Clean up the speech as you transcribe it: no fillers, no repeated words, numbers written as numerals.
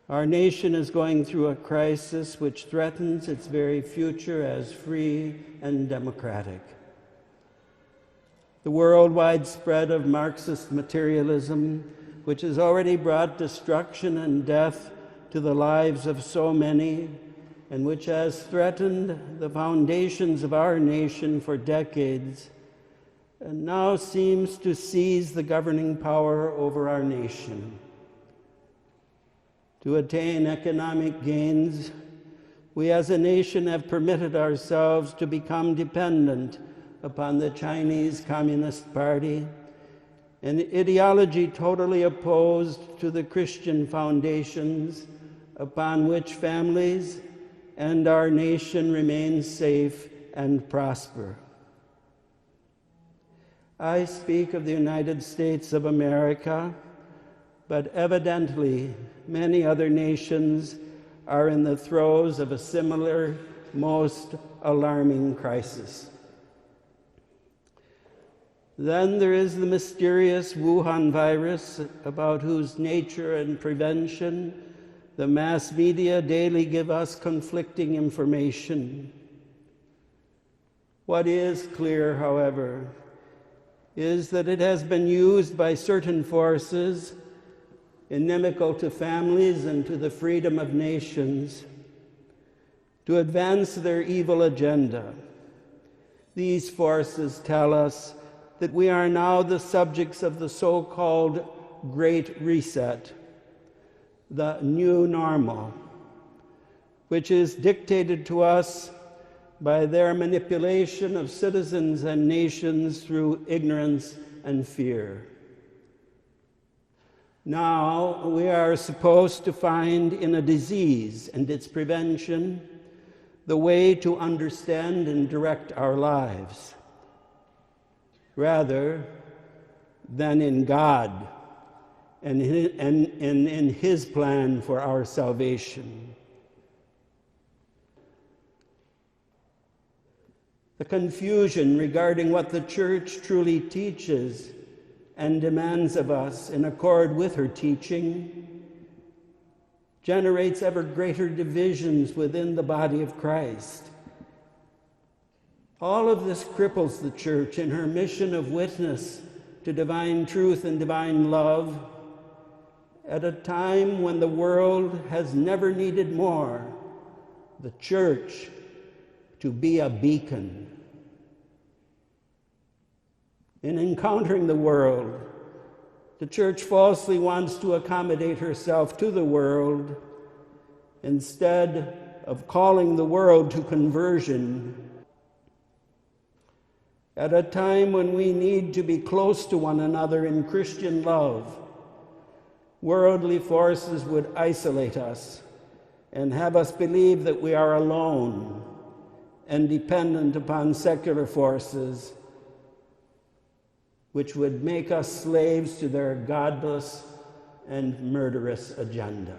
Our nation is going through a crisis which threatens its very future as free and democratic. The worldwide spread of Marxist materialism, which has already brought destruction and death to the lives of so many, and which has threatened the foundations of our nation for decades, and now seems to seize the governing power over our nation. To attain economic gains, we as a nation have permitted ourselves to become dependent upon the Chinese Communist Party, an ideology totally opposed to the Christian foundations upon which families and our nation remain safe and prosper. I speak of the United States of America, but evidently many other nations are in the throes of a similar, most alarming crisis. Then there is the mysterious Wuhan virus, about whose nature and prevention the mass media daily give us conflicting information. What is clear, however, is that it has been used by certain forces inimical to families and to the freedom of nations to advance their evil agenda. These forces tell us that we are now the subjects of the so-called Great Reset, the new normal, which is dictated to us by their manipulation of citizens and nations through ignorance and fear. Now we are supposed to find in a disease and its prevention the way to understand and direct our lives, rather than in God and in His plan for our salvation. The confusion regarding what the Church truly teaches and demands of us in accord with her teaching generates ever greater divisions within the body of Christ. All of this cripples the Church in her mission of witness to divine truth and divine love at a time when the world has never needed more the Church to be a beacon. In encountering the world, the Church falsely wants to accommodate herself to the world instead of calling the world to conversion. At a time when we need to be close to one another in Christian love, worldly forces would isolate us and have us believe that we are alone and dependent upon secular forces, which would make us slaves to their godless and murderous agenda.